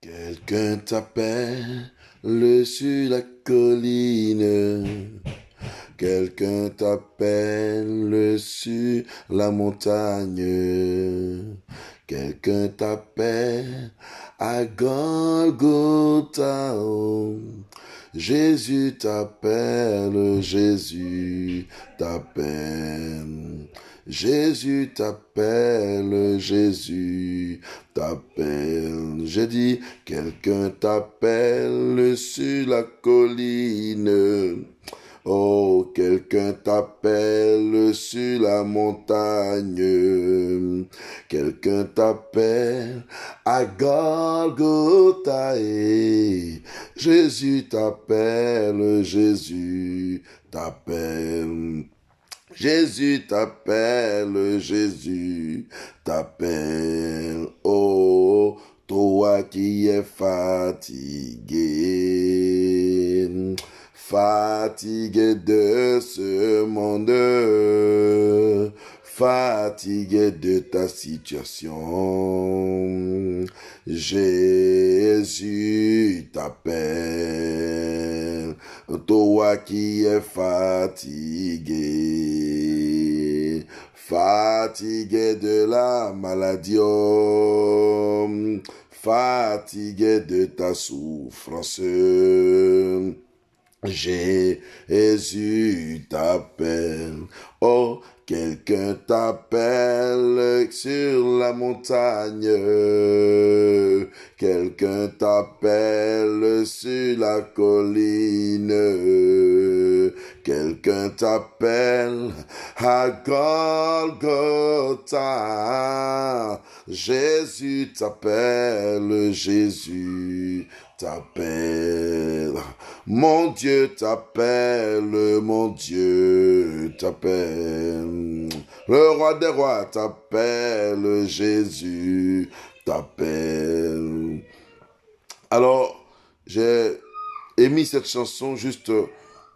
Quelqu'un t'appelle sur la colline. Quelqu'un t'appelle sur la montagne. Quelqu'un t'appelle à Golgotha. Jésus t'appelle, Jésus t'appelle. Jésus t'appelle, Jésus t'appelle. J'ai dit, quelqu'un t'appelle sur la colline. Oh, quelqu'un t'appelle sur la montagne. Quelqu'un t'appelle à Golgotha. Jésus t'appelle, Jésus t'appelle. Jésus t'appelle, Jésus t'appelle. Oh, toi qui es fatigué. Fatigué de ce monde, fatigué de ta situation, Jésus t'appelle, toi qui es fatigué, fatigué de la maladie, fatigué de ta souffrance. Jésus t'appelle. Oh, quelqu'un t'appelle sur la montagne. Quelqu'un t'appelle sur la colline. Quelqu'un t'appelle à Golgotha. Jésus t'appelle, Jésus t'appelle. Mon Dieu t'appelle, mon Dieu t'appelle. Le roi des rois t'appelle, Jésus t'appelle. Alors, j'ai émis cette chanson, juste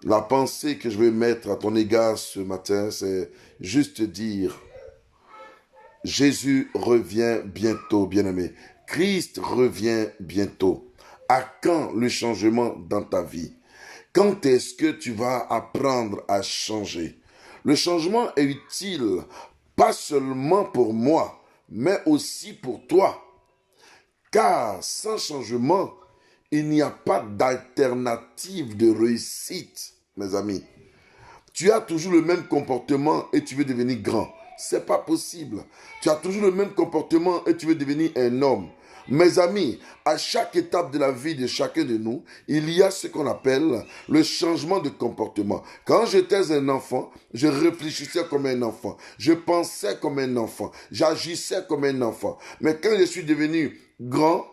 la pensée que je vais mettre à ton égard ce matin, c'est juste dire, Jésus revient bientôt, bien-aimé. Christ revient bientôt. À quand le changement dans ta vie? Quand est-ce que tu vas apprendre à changer? Le changement est utile, pas seulement pour moi, mais aussi pour toi. Car sans changement, il n'y a pas d'alternative de réussite, mes amis. Tu as toujours le même comportement et tu veux devenir grand. C'est pas possible. Tu as toujours le même comportement et tu veux devenir un homme. Mes amis, à chaque étape de la vie de chacun de nous, il y a ce qu'on appelle le changement de comportement. Quand j'étais un enfant, je réfléchissais comme un enfant. Je pensais comme un enfant. J'agissais comme un enfant. Mais quand je suis devenu grand,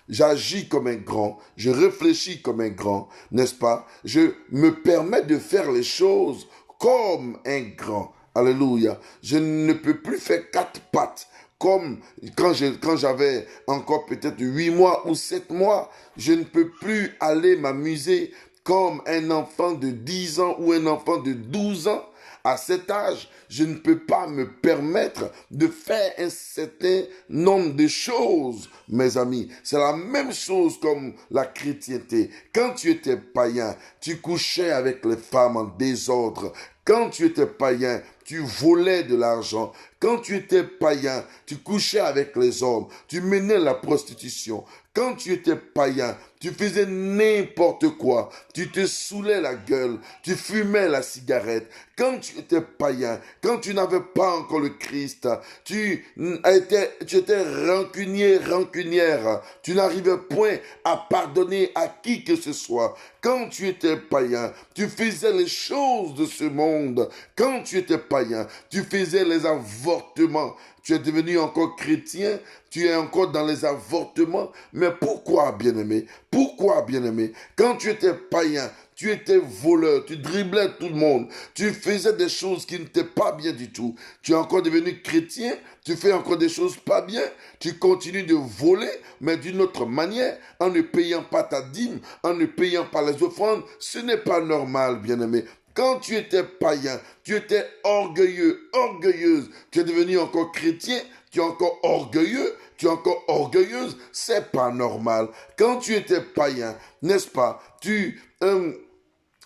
j'agis comme un grand, je réfléchis comme un grand, n'est-ce pas? Je me permets de faire les choses comme un grand. Alléluia. Je ne peux plus faire quatre pattes. Comme quand j'avais encore peut-être 8 mois ou 7 mois, je ne peux plus aller m'amuser comme un enfant de 10 ans ou un enfant de 12 ans. À cet âge, je ne peux pas me permettre de faire un certain nombre de choses, mes amis. C'est la même chose comme la chrétienté. Quand tu étais païen, tu couchais avec les femmes en désordre. Quand tu étais païen, tu volais de l'argent. Quand tu étais païen, tu couchais avec les hommes. Tu menais la prostitution. Quand tu étais païen, tu faisais n'importe quoi. Tu te saoulais la gueule. Tu fumais la cigarette. Quand tu étais païen, quand tu n'avais pas encore le Christ, tu étais rancunier, rancunière. Tu n'arrivais point à pardonner à qui que ce soit. Quand tu étais païen, tu faisais les choses de ce monde. Quand tu étais païen, tu faisais les avortements. Tu es devenu encore chrétien, tu es encore dans les avortements. Mais pourquoi, bien-aimé? Pourquoi, bien-aimé? Quand tu étais païen, tu étais voleur, tu driblais tout le monde, tu faisais des choses qui n'étaient pas bien du tout. Tu es encore devenu chrétien, tu fais encore des choses pas bien, tu continues de voler, mais d'une autre manière, en ne payant pas ta dîme, en ne payant pas les offrandes. Ce n'est pas normal, bien-aimé. Quand tu étais païen, tu étais orgueilleux, orgueilleuse, tu es devenu encore chrétien, tu es encore orgueilleux, tu es encore orgueilleuse, c'est pas normal. Quand tu étais païen, n'est-ce pas, tu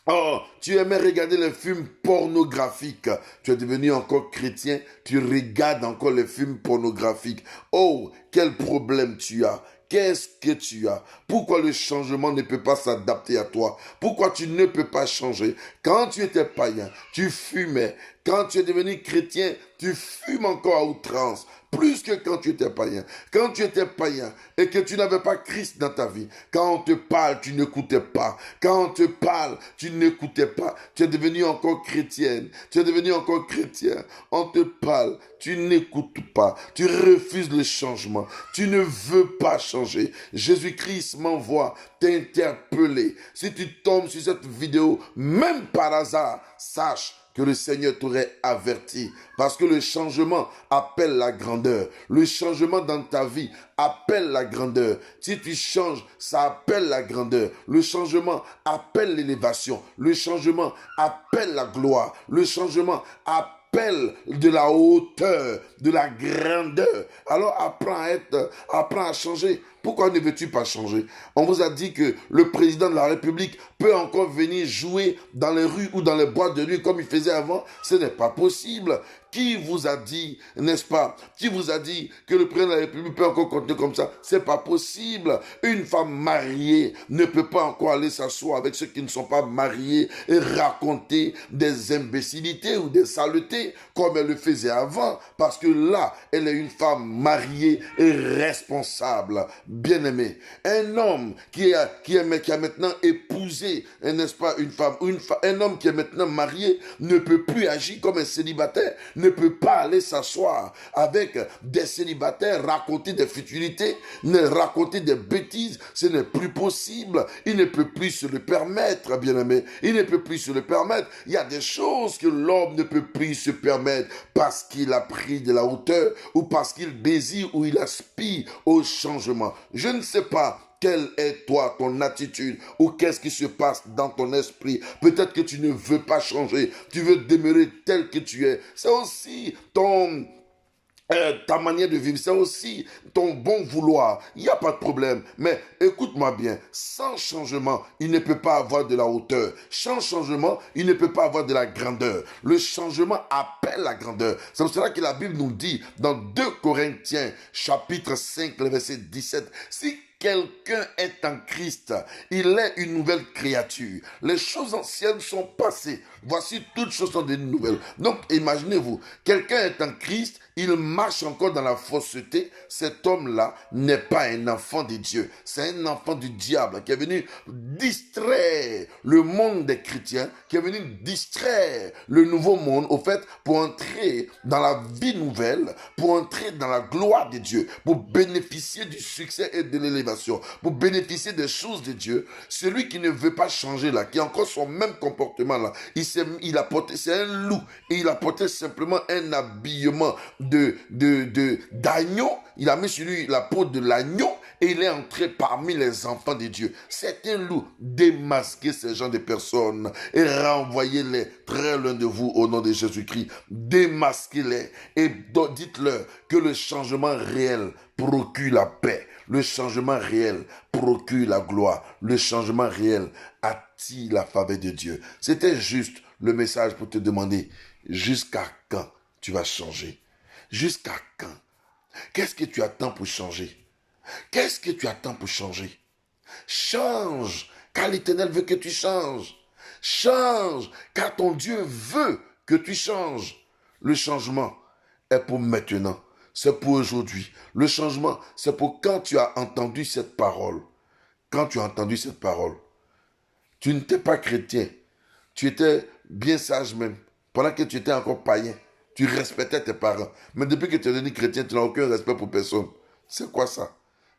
aimais regarder les films pornographiques. Tu es devenu encore chrétien, tu regardes encore les films pornographiques. Oh, quel problème tu as. Qu'est-ce que tu as? Pourquoi le changement ne peut pas s'adapter à toi? Pourquoi tu ne peux pas changer? Quand tu étais païen, tu fumais. Quand tu es devenu chrétien, tu fumes encore à outrance. Plus que quand tu étais païen. Quand tu étais païen et que tu n'avais pas Christ dans ta vie, quand on te parle, tu n'écoutais pas. Quand on te parle, tu n'écoutais pas. Tu es devenu encore chrétienne. Tu es devenu encore chrétien. On te parle, tu n'écoutes pas. Tu refuses le changement. Tu ne veux pas changer. Jésus-Christ m'envoie t'interpeller. Si tu tombes sur cette vidéo, même par hasard, sache que le Seigneur t'aurait averti. Parce que le changement appelle la grandeur. Le changement dans ta vie appelle la grandeur. Si tu changes, ça appelle la grandeur. Le changement appelle l'élévation. Le changement appelle la gloire. Le changement appelle de la hauteur, de la grandeur. Alors apprends à changer. Pourquoi ne veux-tu pas changer? On vous a dit que le président de la République peut encore venir jouer dans les rues ou dans les boîtes de nuit comme il faisait avant. Ce n'est pas possible. Qui vous a dit, n'est-ce pas? Qui vous a dit que le président de la République peut encore continuer comme ça? C'est pas possible. Une femme mariée ne peut pas encore aller s'asseoir avec ceux qui ne sont pas mariés et raconter des imbécilités ou des saletés comme elle le faisait avant. Parce que là, elle est une femme mariée et responsable. Bien-aimé. Un homme qui a maintenant épousé, n'est-ce pas, une femme, un homme qui est maintenant marié ne peut plus agir comme un célibataire, ne peut pas aller s'asseoir avec des célibataires, raconter des futilités, raconter des bêtises, ce n'est plus possible. Il ne peut plus se le permettre, bien-aimé. Il ne peut plus se le permettre. Il y a des choses que l'homme ne peut plus se permettre parce qu'il a pris de la hauteur ou parce qu'il désire ou il aspire au changement. Je ne sais pas quelle est toi, ton attitude ou qu'est-ce qui se passe dans ton esprit. Peut-être que tu ne veux pas changer. Tu veux demeurer tel que tu es. C'est aussi ta manière de vivre, c'est aussi ton bon vouloir. Il n'y a pas de problème. Mais écoute-moi bien, sans changement, il ne peut pas avoir de la hauteur. Sans changement, il ne peut pas avoir de la grandeur. Le changement appelle la grandeur. C'est pour cela que la Bible nous dit dans 2 Corinthiens, chapitre 5, le verset 17, si quelqu'un est en Christ, il est une nouvelle créature. Les choses anciennes sont passées. Voici, toutes choses sont devenues nouvelles. Donc, imaginez-vous, quelqu'un est en Christ, il marche encore dans la fausseté. Cet homme-là n'est pas un enfant de Dieu. C'est un enfant du diable qui est venu distraire le monde des chrétiens, qui est venu distraire le nouveau monde, au fait, pour entrer dans la vie nouvelle, pour entrer dans la gloire de Dieu, pour bénéficier du succès et de l'élévation, pour bénéficier des choses de Dieu. Celui qui ne veut pas changer là, qui a encore son même comportement là, c'est un loup et il a porté simplement un habillement d'agneau. Il a mis sur lui la peau de l'agneau et il est entré parmi les enfants de Dieu. C'est un loup. Démasquez ces gens de personnes et renvoyez-les très loin de vous au nom de Jésus-Christ. Démasquez-les et dites-leur que le changement réel procure la paix. Le changement réel procure la gloire. Le changement réel attire la faveur de Dieu. C'était juste le message pour te demander jusqu'à quand tu vas changer. Jusqu'à quand? Qu'est-ce que tu attends pour changer? Qu'est-ce que tu attends pour changer? Change, car l'Éternel veut que tu changes. Change, car ton Dieu veut que tu changes. Le changement est pour maintenant. C'est pour aujourd'hui. Le changement, c'est pour quand tu as entendu cette parole. Quand tu as entendu cette parole, tu n'étais pas chrétien. Tu étais bien sage même. Pendant que tu étais encore païen, tu respectais tes parents. Mais depuis que tu es devenu chrétien, tu n'as aucun respect pour personne. C'est quoi ça?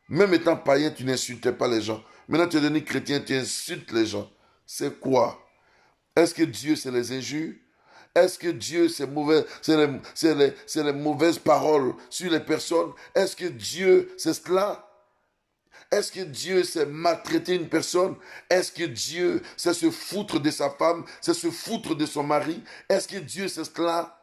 Même étant païen, tu n'insultais pas les gens. Maintenant, tu es devenu chrétien, tu insultes les gens. C'est quoi? Est-ce que Dieu, c'est les injures? Est-ce que Dieu, c'est les mauvaises paroles sur les personnes? Est-ce que Dieu, c'est cela? Est-ce que Dieu, c'est maltraiter une personne? Est-ce que Dieu, c'est se foutre de sa femme? C'est se foutre de son mari? Est-ce que Dieu, c'est cela?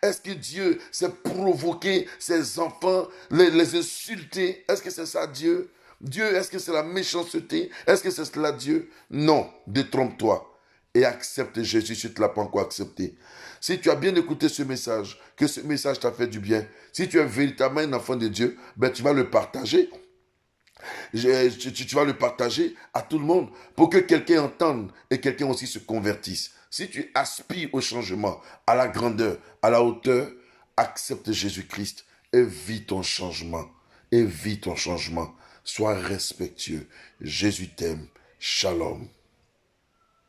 Est-ce que Dieu s'est provoqué ses enfants, les insulter? Est-ce que c'est ça Dieu? Dieu, est-ce que c'est la méchanceté? Est-ce que c'est cela Dieu? Non, détrompe-toi et accepte Jésus si tu ne l'as pas encore accepté. Si tu as bien écouté ce message, que ce message t'a fait du bien, si tu es véritablement un enfant de Dieu, ben tu vas le partager. Tu vas le partager à tout le monde pour que quelqu'un entende et quelqu'un aussi se convertisse. Si tu aspires au changement, à la grandeur, à la hauteur, accepte Jésus-Christ et vis ton changement. Et vis ton changement. Sois respectueux. Jésus t'aime. Shalom.